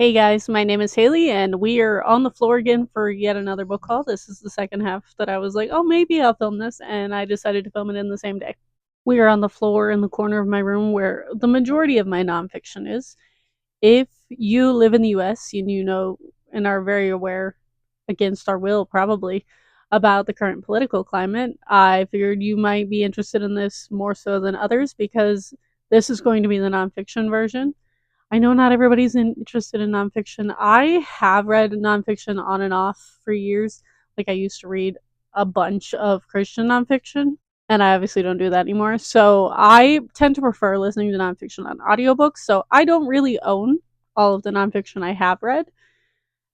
Hey guys, my name is Haley, and we are on the floor again for yet another book haul. This is the second half that I was like, oh, maybe I'll film this, and I decided to film it in the same day. We are on the floor in the corner of my room where the majority of my nonfiction is. If you live in the US, you know and are very aware, against our will probably, about the current political climate, I figured you might be interested in this more so than others because this is going to be the nonfiction version. I know not everybody's interested in nonfiction. I have read nonfiction on and off for years. Like, I used to read a bunch of Christian nonfiction, and I obviously don't do that anymore. So I tend to prefer listening to nonfiction on audiobooks. So I don't really own all of the nonfiction I have read.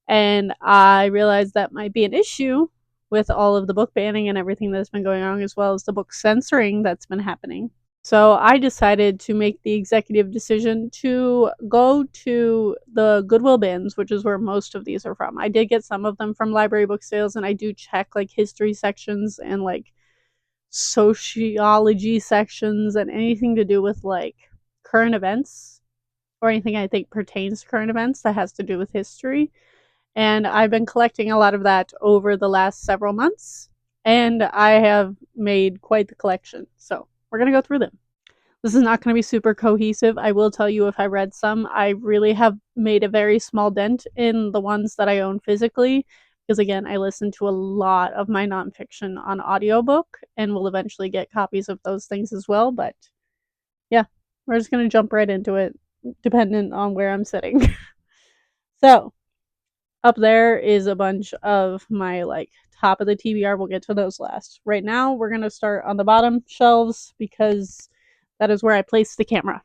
And I realized that might be an issue with all of the book banning and everything that's been going on, as well as the book censoring that's been happening. So I decided to make the executive decision to go to the Goodwill bins, which is where most of these are from. I did get some of them from library book sales, and I do check like history sections and like sociology sections and anything to do with like current events or anything I think pertains to current events that has to do with history. And I've been collecting a lot of that over the last several months, and I have made quite the collection. So we're going to go through them. This is not going to be super cohesive. I will tell you, if I read some, I really have made a very small dent in the ones that I own physically, because again, I listen to a lot of my nonfiction on audiobook and will eventually get copies of those things as well. But yeah, we're just going to jump right into it, dependent on where I'm sitting. So, up there is a bunch of my like top of the TBR. We'll get to those last. Right now, we're going to start on the bottom shelves because that is where I place the camera.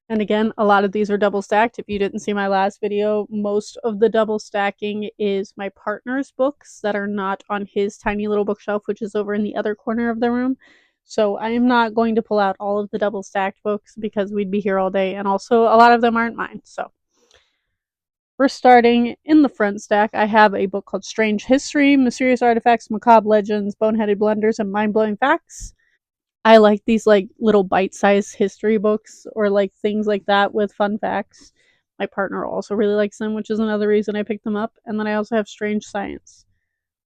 And again, a lot of these are double stacked. If you didn't see my last video, most of the double stacking is my partner's books that are not on his tiny little bookshelf, which is over in the other corner of the room. So I am not going to pull out all of the double stacked books because we'd be here all day. And also, a lot of them aren't mine. So we're starting in the front stack. I have a book called Strange History, Mysterious Artifacts, Macabre Legends, Boneheaded Blunders, and Mind-Blowing Facts. I like these like little bite-sized history books or like things like that with fun facts. My partner also really likes them, which is another reason I picked them up. And then I also have Strange Science,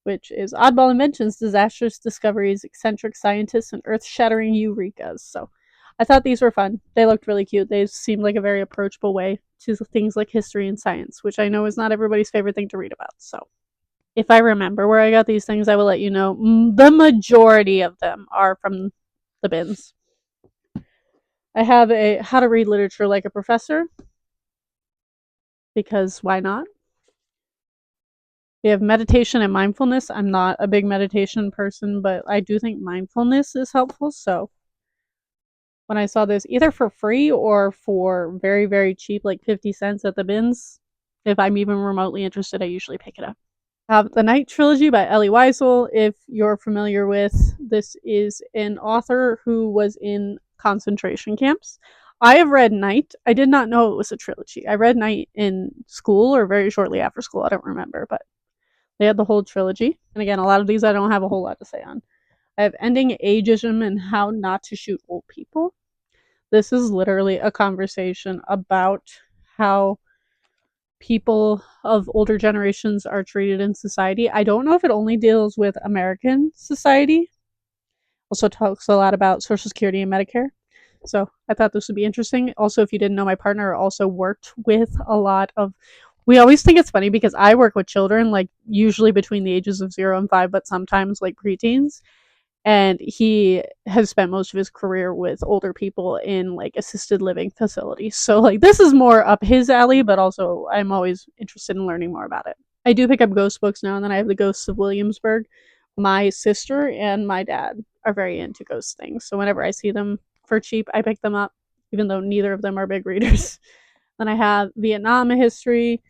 which is oddball inventions, disastrous discoveries, eccentric scientists, and earth-shattering eurekas. So I thought these were fun. They looked really cute. They seemed like a very approachable way to things like history and science, which I know is not everybody's favorite thing to read about. So if I remember where I got these things, I will let you know. The majority of them are from the bins. I have a How to Read Literature Like a Professor, because why not? We have meditation and mindfulness. I'm not a big meditation person, but I do think mindfulness is helpful. So when I saw this either for free or for very, very cheap, like 50 cents at the bins, if I'm even remotely interested, I usually pick it up. The Night Trilogy by Elie Wiesel. If you're familiar with, this is an author who was in concentration camps. I have read Night. I did not know it was a trilogy. I read Night in school or very shortly after school. I don't remember, but they had the whole trilogy. And again, a lot of these I don't have a whole lot to say on. I have Ending Ageism and How Not to Shoot Old People. This is literally a conversation about how people of older generations are treated in society. I don't know if it only deals with American society. Also talks a lot about Social Security and Medicare. So I thought this would be interesting. Also, if you didn't know, my partner also worked with a lot of. We always think it's funny because I work with children, like usually between the ages of 0 and 5, but sometimes like preteens. And he has spent most of his career with older people in like assisted living facilities. So like this is more up his alley, but also I'm always interested in learning more about it. I do pick up ghost books now and then. I have the Ghosts of Williamsburg. My sister and my dad are very into ghost things, so whenever I see them for cheap, I pick them up, even though neither of them are big readers. Then I have Vietnam history.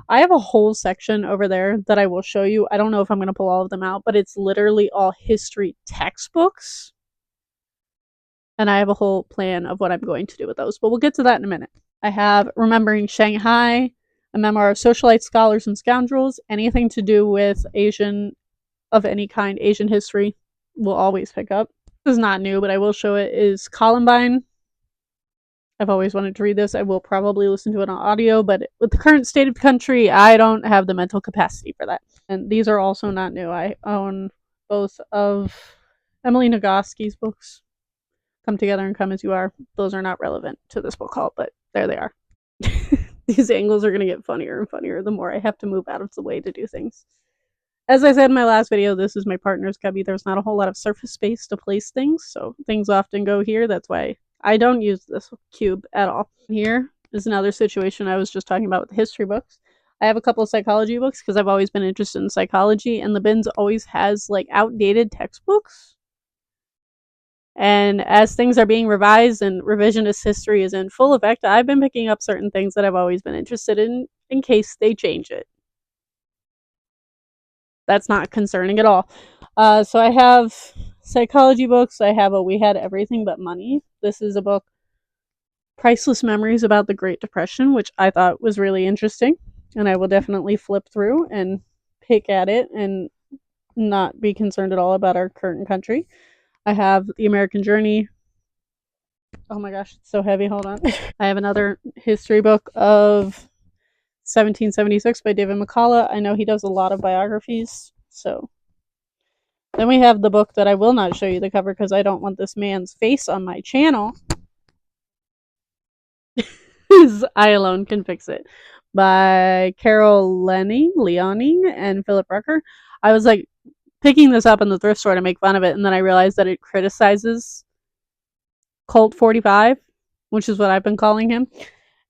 I have a whole section over there that I will show you. I don't know if I'm going to pull all of them out, but it's literally all history textbooks. And I have a whole plan of what I'm going to do with those, but we'll get to that in a minute. I have Remembering Shanghai, a memoir of socialites, scholars, and scoundrels. Anything to do with Asian of any kind, Asian history, will always pick up. This is not new, but I will show it, is Columbine. I've always wanted to read this. I will probably listen to it on audio, but with the current state of the country, I don't have the mental capacity for that. And these are also not new. I own both of Emily Nagoski's books, Come Together and Come As You Are. Those are not relevant to this book haul, but there they are. These angles are going to get funnier and funnier the more I have to move out of the way to do things. As I said in my last video, this is my partner's cubby. There's not a whole lot of surface space to place things, so things often go here. That's why I don't use this cube at all. Here is another situation I was just talking about with history books. I have a couple of psychology books because I've always been interested in psychology, and the bins always has like outdated textbooks. And as things are being revised and revisionist history is in full effect, I've been picking up certain things that I've always been interested in case they change it. That's not concerning at all. So I have psychology books. I have a We Had Everything But Money. This is a book, Priceless Memories About the Great Depression, which I thought was really interesting. And I will definitely flip through and pick at it and not be concerned at all about our current country. I have The American Journey. Oh my gosh, it's so heavy. Hold on. I have another history book of 1776 by David McCullough. I know he does a lot of biographies, so. Then we have the book that I will not show you the cover because I don't want this man's face on my channel. I Alone Can Fix It by Carol Leoning and Philip Rucker. I was like picking this up in the thrift store to make fun of it, and then I realized that it criticizes Colt 45, which is what I've been calling him,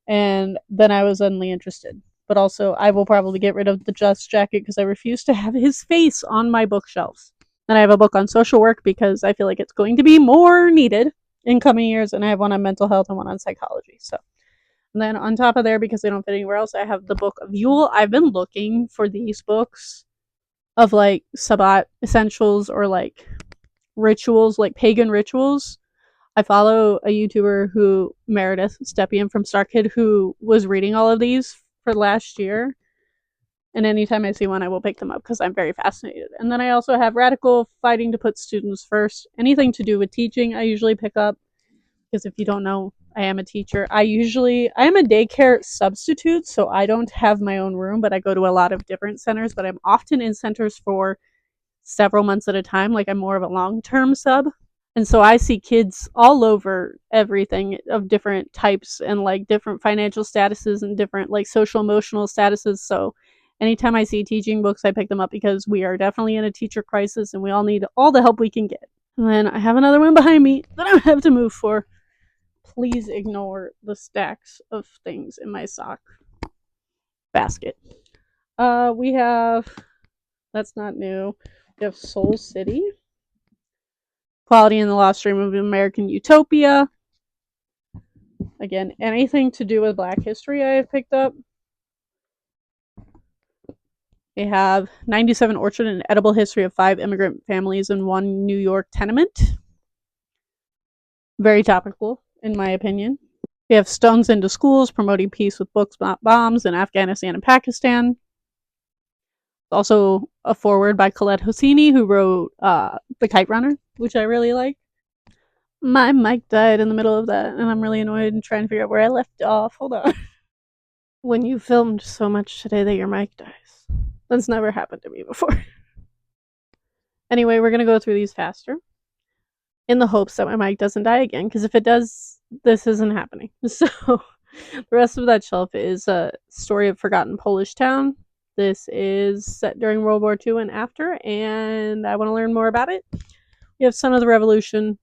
and then I was suddenly interested. But also, I will probably get rid of the Just Jacket because I refuse to have his face on my bookshelves. Then I have a book on social work because I feel like it's going to be more needed in coming years, and I have one on mental health and one on psychology. So, and then on top of there, because they don't fit anywhere else, I have the book of Yule. I've been looking for these books of like Sabbat essentials or like rituals, like pagan rituals. I follow a YouTuber who, Meredith Stepien from Star Kid, who was reading all of these for last year. And anytime I see one, I will pick them up because I'm very fascinated. And then I also have Radical, Fighting to Put Students First. Anything to do with teaching, I usually pick up. Because if you don't know, I am a teacher. I am a daycare substitute, so I don't have my own room, but I go to a lot of different centers. But I'm often in centers for several months at a time. Like I'm more of a long-term sub. And so I see kids all over everything of different types and like different financial statuses and different like social emotional statuses. So anytime I see teaching books, I pick them up because we are definitely in a teacher crisis and we all need all the help we can get. And then I have another one behind me that I have to move for. Please ignore the stacks of things in my sock basket. We have, that's not new. We have Soul City, Quality in the Lost Dream of American Utopia. Again, anything to do with Black history I have picked up. We have 97 Orchard, an edible history of 5 immigrant families in one New York tenement. Very topical, in my opinion. We have Stones into Schools, promoting peace with books, not bombs in Afghanistan and Pakistan. Also a foreword by Colette Hosseini, who wrote The Kite Runner, which I really like. My mic died in the middle of that, and I'm really annoyed and trying to figure out where I left off. Hold on. When you filmed so much today that your mic dies. That's never happened to me before. Anyway, we're going to go through these faster in the hopes that my mic doesn't die again, because if it does, this isn't happening. So the rest of that shelf is a story of forgotten Polish town. This is set during World War II and after, and I want to learn more about it. We have Son of the Revolution,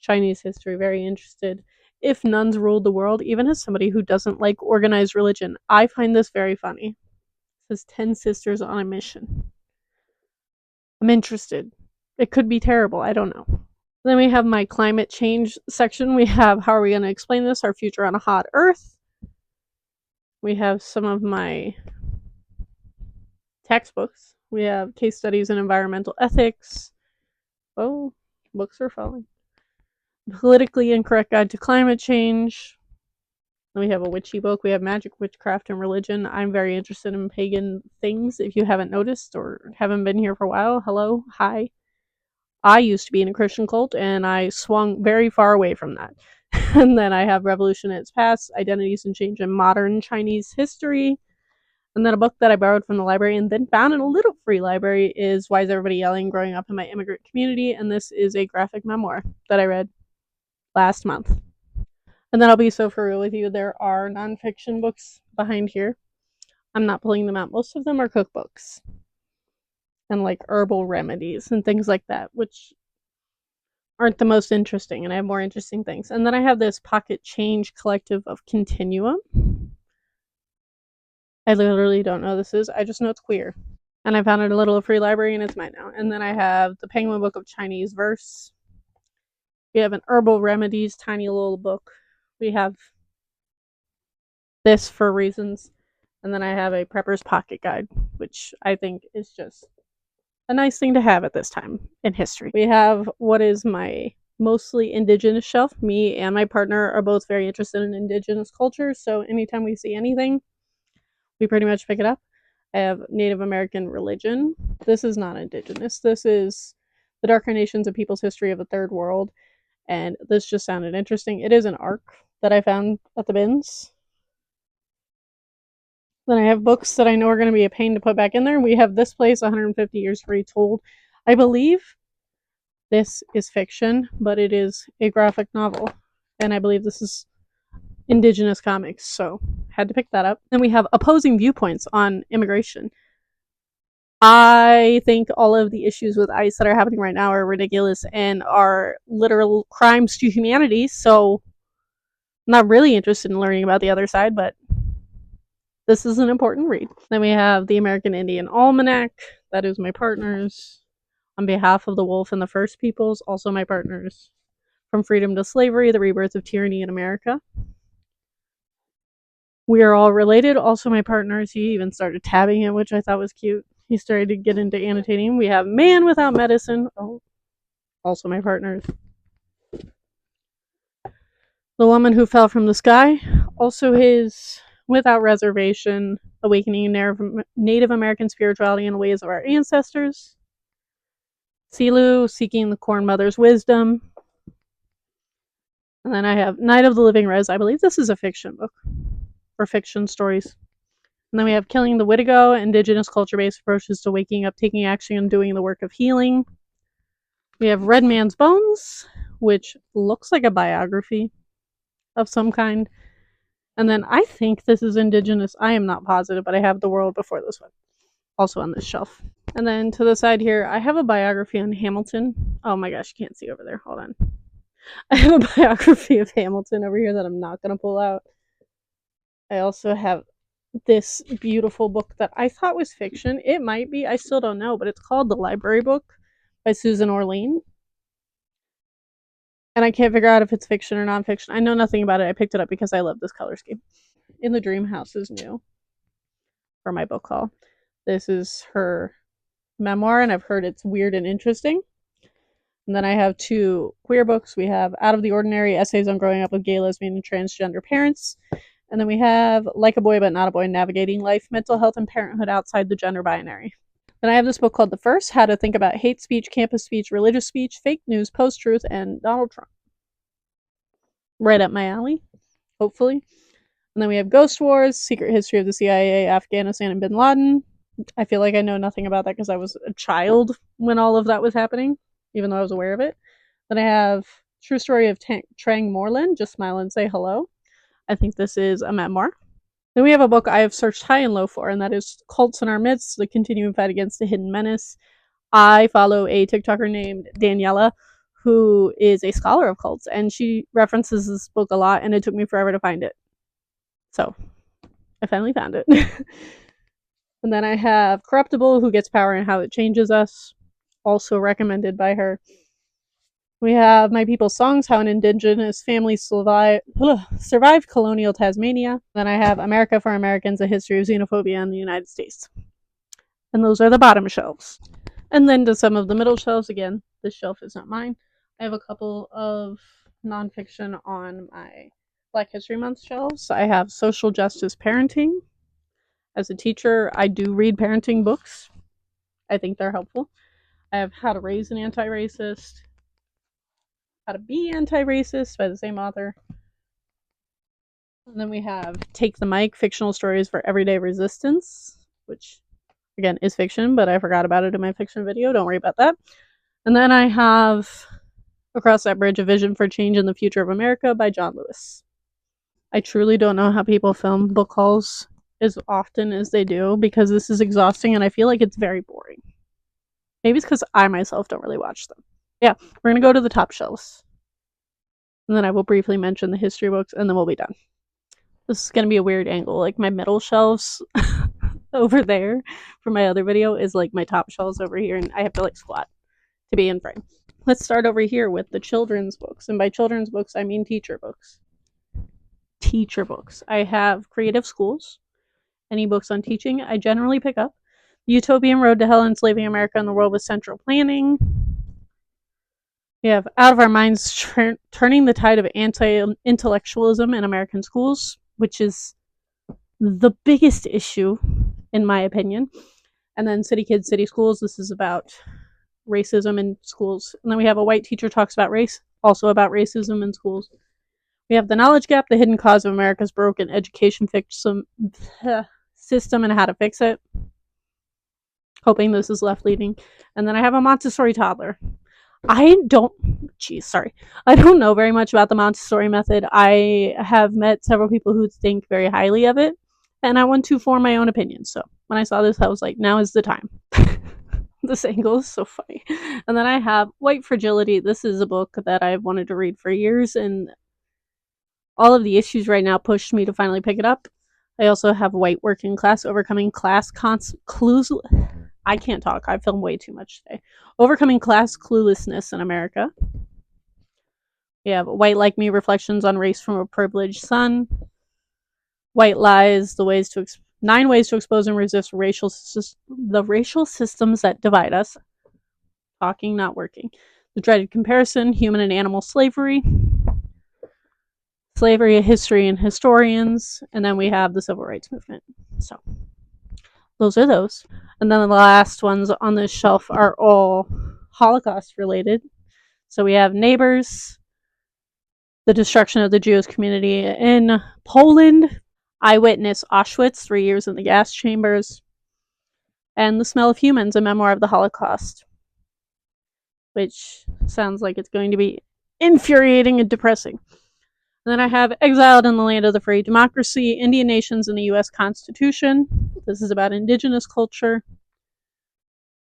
Chinese history, very interested. If Nuns Ruled the World, even as somebody who doesn't like organized religion, I find this very funny. It says 10 Sisters on a Mission. I'm interested. It could be terrible, I don't know. Then we have my climate change section. We have How Are We Going to Explain This? Our Future on a Hot Earth. We have some of my textbooks. We have Case Studies in Environmental Ethics. Oh, books are falling. Politically Incorrect Guide to Climate Change. Then we have a witchy book. We have Magic, Witchcraft, and Religion. I'm very interested in pagan things. If you haven't noticed or haven't been here for a while, hello, hi. I used to be in a Christian cult, and I swung very far away from that. And then I have Revolution in Its Past, Identities and Change in Modern Chinese History. And then a book that I borrowed from the library and then found in a little free library is Why Is Everybody Yelling? Growing Up in My Immigrant Community. And this is a graphic memoir that I read last month. And then I'll be so for real with you. There are nonfiction books behind here. I'm not pulling them out. Most of them are cookbooks and like herbal remedies and things like that, which aren't the most interesting. And I have more interesting things. And then I have this pocket change collective of Continuum. I literally don't know what this is. I just know it's queer. And I found it in a little free library and it's mine now. And then I have the Penguin Book of Chinese Verse. We have an herbal remedies tiny little book. We have this for reasons. And then I have a prepper's pocket guide, which I think is just a nice thing to have at this time in history. We have what is my mostly indigenous shelf. Me and my partner are both very interested in indigenous culture, so anytime we see anything, we pretty much pick it up. I have Native American religion. This is not indigenous. This is the darker nations and people's history of the third world, and this just sounded interesting. It is an ARC that I found at the bins. Then I have books that I know are going to be a pain to put back in there. We have This Place, 150 Years Retold. I believe this is fiction, but it is a graphic novel. And I believe this is indigenous comics, so had to pick that up. Then we have Opposing Viewpoints on Immigration. I think all of the issues with ICE that are happening right now are ridiculous and are literal crimes to humanity, so I'm not really interested in learning about the other side, but this is an important read. Then we have the American Indian Almanac. That is my partner's. On behalf of the Wolf and the First Peoples, also my partners. From Freedom to Slavery, The Rebirth of Tyranny in America. We Are All Related, also my partners. He even started tabbing it, which I thought was cute. He started to get into annotating. We have Man Without Medicine, also my partners. The Woman Who Fell from the Sky, also his. Without Reservation, Awakening Native American Spirituality and the Ways of Our Ancestors. Silu, Seeking the Corn Mother's Wisdom. And then I have Night of the Living Rez. I believe this is a fiction book, or fiction stories. And then we have Killing the Wittigo, Indigenous Culture-Based Approaches to Waking Up, Taking Action, and Doing the Work of Healing. We have Red Man's Bones, which looks like a biography of some kind. And then I think this is Indigenous. I am not positive, but I have The World Before This One, also on this shelf. And then to the side here, I have a biography on Hamilton. Oh my gosh, you can't see over there. Hold on. I have a biography of Hamilton over here that I'm not going to pull out. I also have this beautiful book that I thought was fiction. It might be. I still don't know, but it's called The Library Book by Susan Orlean. And I can't figure out if it's fiction or nonfiction. I know nothing about it. I picked it up because I love this color scheme. In the Dream House is new for my book haul. This is her memoir, and I've heard it's weird and interesting. And then I have two queer books. We have Out of the Ordinary, Essays on Growing Up with Gay, Lesbian, and Transgender Parents. And then we have Like a Boy But Not a Boy, Navigating Life, Mental Health, and Parenthood Outside the Gender Binary. Then I have this book called The First, How to Think About Hate Speech, Campus Speech, Religious Speech, Fake News, Post-Truth, and Donald Trump. Right up my alley, hopefully. And then we have Ghost Wars, Secret History of the CIA, Afghanistan, and Bin Laden. I feel like I know nothing about that because I was a child when all of that was happening, even though I was aware of it. Then I have True Story of Trang Moreland, Just Smile and Say Hello. I think this is a memoir. Then we have a book I have searched high and low for, and that is Cults in Our Midst, The Continuing Fight Against the Hidden Menace. I follow a TikToker named Daniela, who is a scholar of cults, and she references this book a lot, and it took me forever to find it. So, I finally found it. And then I have Corruptible, Who Gets Power and How It Changes Us, also recommended by her. We have My People's Songs, How an Indigenous Family Survived Colonial Tasmania. Then I have America for Americans, A History of Xenophobia in the United States. And those are the bottom shelves. And then to some of the middle shelves, again, this shelf is not mine. I have a couple of nonfiction on my Black History Month shelves. I have Social Justice Parenting. As a teacher, I do read parenting books. I think they're helpful. I have How to Raise an Anti-Racist. How to Be Anti-Racist by the same author. And then we have Take the Mic, Fictional Stories for Everyday Resistance, which, again, is fiction, but I forgot about it in my fiction video. Don't worry about that. And then I have Across That Bridge, A Vision for Change in the Future of America by John Lewis. I truly don't know how people film book hauls as often as they do, because this is exhausting and I feel like it's very boring. Maybe it's because I myself don't really watch them. Yeah, we're going to go to the top shelves. And then I will briefly mention the history books, and then we'll be done. This is going to be a weird angle. Like, my middle shelves over there for my other video is like my top shelves over here, and I have to like squat to be in frame. Let's start over here with the children's books. And by children's books, I mean teacher books. Teacher books. I have Creative Schools. Any books on teaching, I generally pick up. Utopian Road to Hell, Enslaving America and the World with Central Planning. We have Out of Our Minds, Turning the Tide of Anti-Intellectualism in American Schools, which is the biggest issue, in my opinion. And then City Kids, City Schools. This is about racism in schools. And then we have A White Teacher Talks About Race, also about racism in schools. We have The Knowledge Gap, The Hidden Cause of America's Broken Education System and How to Fix It. Hoping this is left-leaning. And then I have A Montessori Toddler. I don't know very much about the Montessori method. I have met several people who think very highly of it, and I want to form my own opinion. So when I saw this, I was like, now is the time. This angle is so funny. And then I have White Fragility. This is a book that I've wanted to read for years, and all of the issues right now pushed me to finally pick it up. I also have White Working Class, Overcoming Class Clues. I can't talk. I filmed way too much today. Overcoming Class Cluelessness in America. We have White Like Me, Reflections on Race from a Privileged Son. White Lies, 9 Ways to Expose and Resist the Racial Systems That Divide Us. Talking, not working. The Dreaded Comparison, Human and Animal Slavery. Slavery, a History and Historians. And then we have the Civil Rights Movement. So those are those. And then the last ones on this shelf are all Holocaust related. So we have Neighbors, The Destruction of the Jewish Community in Poland, Eyewitness Auschwitz, 3 Years in the Gas Chambers, and The Smell of Humans, A Memoir of the Holocaust, which sounds like it's going to be infuriating and depressing. And then I have Exiled in the Land of the Free, Democracy, Indian Nations and the U.S. Constitution. This is about indigenous culture.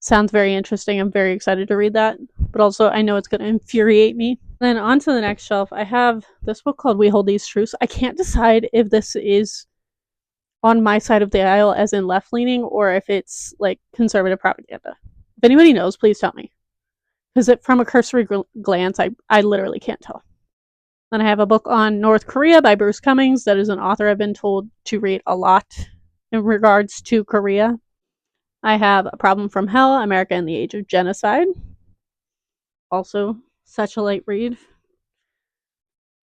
Sounds very interesting. I'm very excited to read that. But also, I know it's going to infuriate me. Then on to the next shelf, I have this book called We Hold These Truths. I can't decide if this is on my side of the aisle, as in left-leaning, or if it's like conservative propaganda. If anybody knows, please tell me. Because from a cursory glance, I literally can't tell. Then I have a book on North Korea by Bruce Cummings. That is an author I've been told to read a lot in regards to Korea. I have A Problem from Hell, America in the Age of Genocide. Also, such a light read.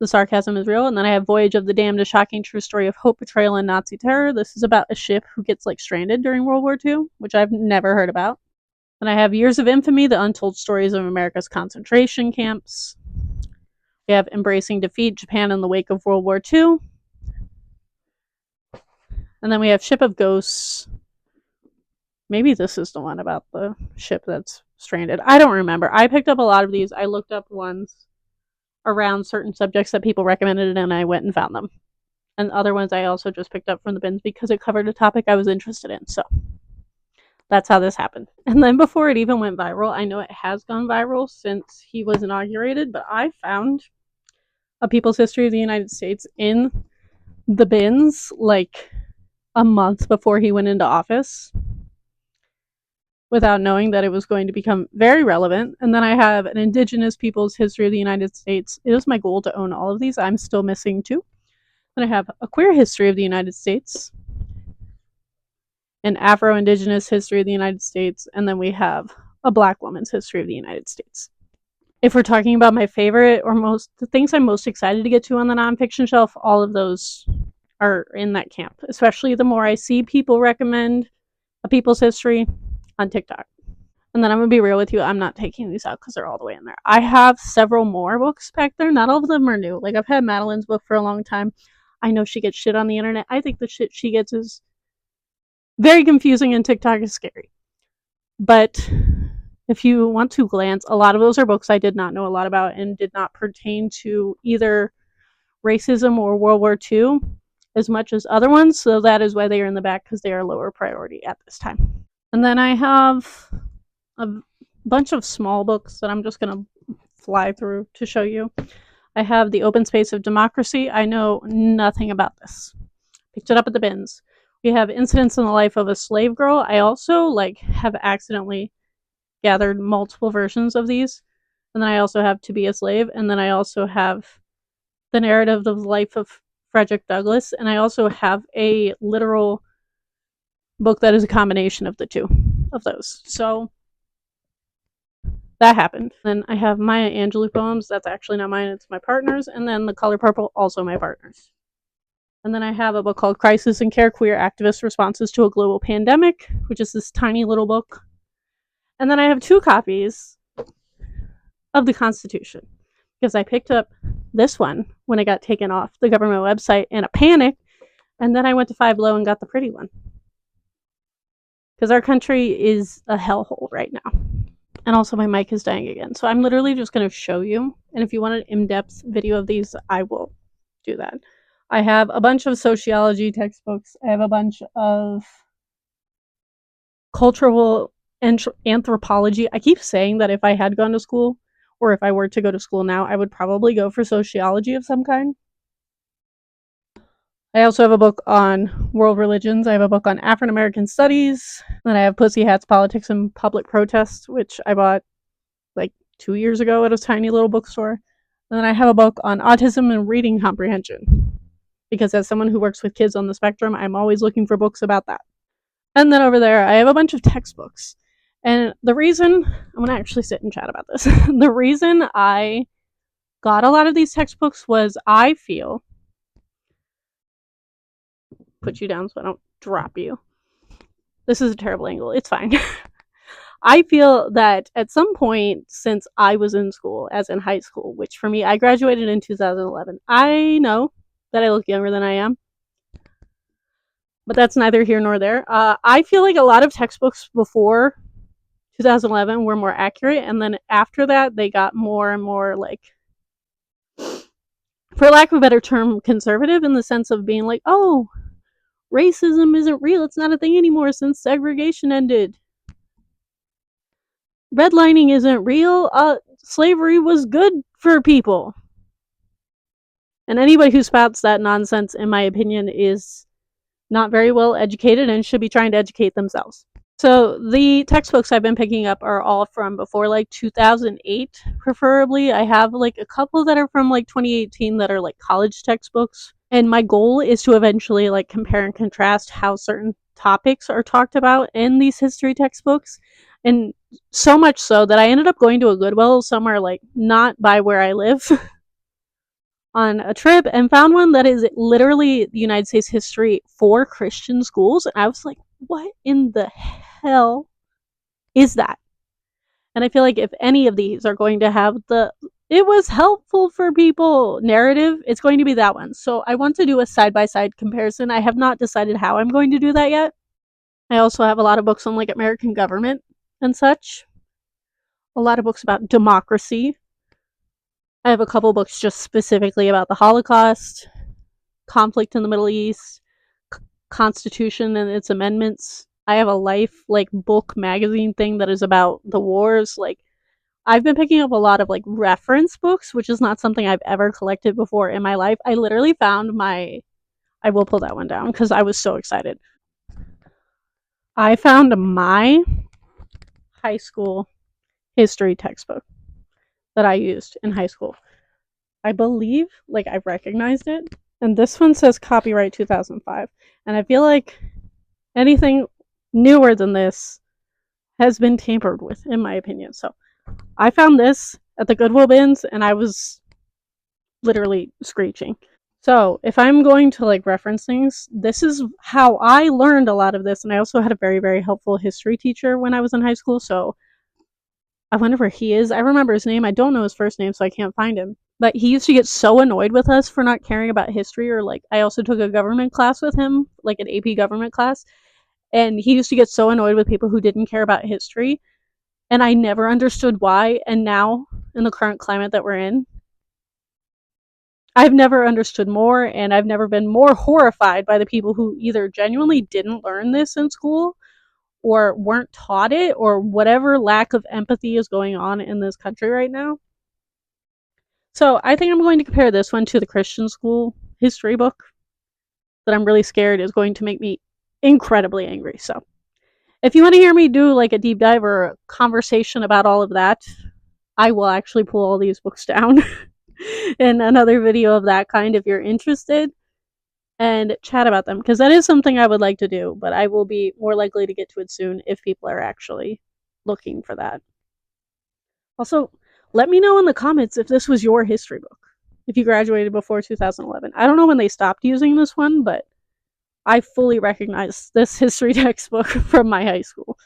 The sarcasm is real. And then I have Voyage of the Damned, A Shocking True Story of Hope, Betrayal, and Nazi Terror. This is about a ship who gets stranded during World War II, which I've never heard about. And I have Years of Infamy, The Untold Stories of America's Concentration Camps. We have Embracing Defeat, Japan in the Wake of World War II. And then we have Ship of Ghosts. Maybe this is the one about the ship that's stranded. I don't remember. I picked up a lot of these. I looked up ones around certain subjects that people recommended, and I went and found them. And other ones I also just picked up from the bins because it covered a topic I was interested in. So that's how this happened. And then before it even went viral, I know it has gone viral since he was inaugurated, but I found A People's History of the United States in the bins like a month before he went into office, without knowing that it was going to become very relevant. And then I have An Indigenous People's History of the United States. It is my goal to own all of these. I'm still missing 2. Then I have A Queer History of the United States, An Afro-Indigenous History of the United States, and then we have A Black Woman's History of the United States. If we're talking about my favorite or the things I'm most excited to get to on the nonfiction shelf, all of those are in that camp, especially the more I see people recommend A People's History on TikTok. And then I'm going to be real with you, I'm not taking these out because they're all the way in there. I have several more books back there. Not all of them are new. Like, I've had Madeline's book for a long time. I know she gets shit on the internet. I think the shit she gets is very confusing, and TikTok is scary. But if you want to glance, a lot of those are books I did not know a lot about and did not pertain to either racism or World War II as much as other ones. So that is why they are in the back, because they are lower priority at this time. And then I have a bunch of small books that I'm just going to fly through to show you. I have The Open Space of Democracy. I know nothing about this. Picked it up at the bins. We have Incidents in the Life of a Slave Girl. I also have accidentally gathered multiple versions of these. And then I also have To Be a Slave. And then I also have The Narrative of the Life of Frederick Douglass. And I also have a literal book that is a combination of the two of those. So that happened. Then I have Maya Angelou poems. That's actually not mine, it's my partner's. And then The Color Purple, also my partner's. And then I have a book called Crisis and Care, Queer Activist Responses to a Global Pandemic, which is this tiny little book. And then I have 2 copies of the Constitution, because I picked up this one when it got taken off the government website in a panic, and then I went to Five Below and got the pretty one. Because our country is a hellhole right now. And also my mic is dying again. So I'm literally just going to show you. And if you want an in-depth video of these, I will do that. I have a bunch of sociology textbooks. I have a bunch of cultural anthropology. I keep saying that if I had gone to school, or if I were to go to school now, I would probably go for sociology of some kind. I also have a book on world religions. I have a book on African American studies. Then I have Pussy Hats, Politics, and Public Protest, which I bought 2 years ago at a tiny little bookstore. And then I have a book on autism and reading comprehension, because as someone who works with kids on the spectrum, I'm always looking for books about that. And then over there, I have a bunch of textbooks. And the reason, I'm going to actually sit and chat about this. The reason I got a lot of these textbooks was I feel, put you down so I don't drop you. This is a terrible angle. It's fine. I feel that at some point since I was in school, as in high school, which for me, I graduated in 2011. I know that I look younger than I am, but that's neither here nor there. I feel like a lot of textbooks before 2011 were more accurate, and then after that, they got more and more for lack of a better term, conservative, in the sense of being like, oh, racism isn't real. It's not a thing anymore since segregation ended. Redlining isn't real. Slavery was good for people. And anybody who spouts that nonsense, in my opinion, is not very well educated and should be trying to educate themselves. So the textbooks I've been picking up are all from before 2008, preferably. I have a couple that are from 2018 that are college textbooks. And my goal is to eventually compare and contrast how certain topics are talked about in these history textbooks. And so much so that I ended up going to a Goodwill somewhere not by where I live on a trip, and found one that is literally the United States history for Christian schools. And I was like, what in the hell is that? And I feel like if any of these are going to have the it was helpful for people narrative, it's going to be that one. So I want to do a side-by-side comparison. I have not decided how I'm going to do that yet. I also have a lot of books on American government and such. A lot of books about democracy. I have a couple books just specifically about the Holocaust, conflict in the Middle East, Constitution and its amendments. I have a Life book magazine thing that is about the wars. I've been picking up a lot of reference books, which is not something I've ever collected before in my life. I literally found I will pull that one down because I was so excited. I found my high school history textbook that I used in high school. I believe I recognized it. And this one says copyright 2005. And I feel like anything newer than this has been tampered with, in my opinion. So I found this at the Goodwill bins, and I was literally screeching. So if I'm going to reference things, this is how I learned a lot of this. And I also had a very, very helpful history teacher when I was in high school. So I wonder where he is. I remember his name. I don't know his first name, so I can't find him. But he used to get so annoyed with us for not caring about history, or like I also took a government class with him, like an AP government class, and he used to get so annoyed with people who didn't care about history, and I never understood why. And now, in the current climate that we're in, I've never understood more, and I've never been more horrified by the people who either genuinely didn't learn this in school or weren't taught it, or whatever lack of empathy is going on in this country right now. So I think I'm going to compare this one to the Christian school history book that I'm really scared is going to make me incredibly angry. So if you want to hear me do like a deep dive or a conversation about all of that, I will actually pull all these books down in another video of that kind if you're interested, and chat about them, because that is something I would like to do, but I will be more likely to get to it soon if people are actually looking for that. Also, let me know in the comments if this was your history book, if you graduated before 2011. I don't know when they stopped using this one, but I fully recognize this history textbook from my high school.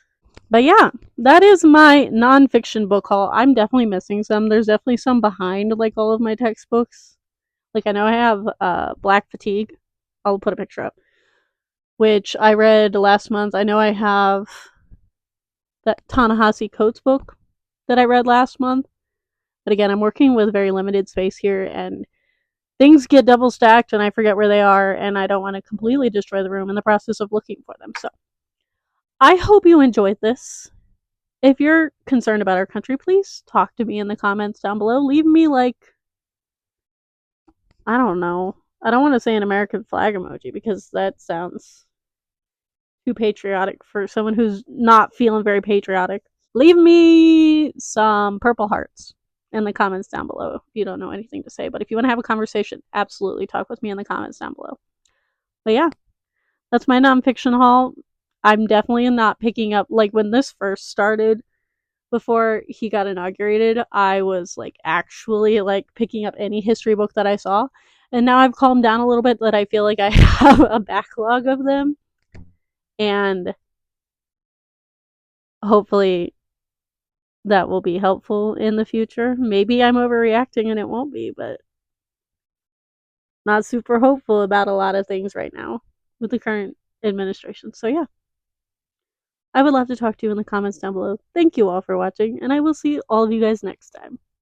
But yeah, that is my nonfiction book haul. I'm definitely missing some. There's definitely some behind like all of my textbooks. Like I know I have Black Fatigue. I'll put a picture up, which I read last month. I know I have that Ta-Nehisi Coates book that I read last month. But again, I'm working with very limited space here, and things get double stacked and I forget where they are, and I don't want to completely destroy the room in the process of looking for them. So I hope you enjoyed this. If you're concerned about our country, please talk to me in the comments down below. Leave me like, I don't know. I don't want to say an American flag emoji because that sounds too patriotic for someone who's not feeling very patriotic. Leave me some purple hearts in the comments down below if you don't know anything to say. But if you want to have a conversation, absolutely talk with me in the comments down below. But yeah, that's my nonfiction haul. I'm definitely not picking up, like when this first started, before he got inaugurated, I was like actually like picking up any history book that I saw. And now I've calmed down a little bit that I feel like I have a backlog of them. And hopefully that will be helpful in the future. Maybe I'm overreacting and it won't be, but not super hopeful about a lot of things right now with the current administration. So yeah, I would love to talk to you in the comments down below. Thank you all for watching, and I will see all of you guys next time.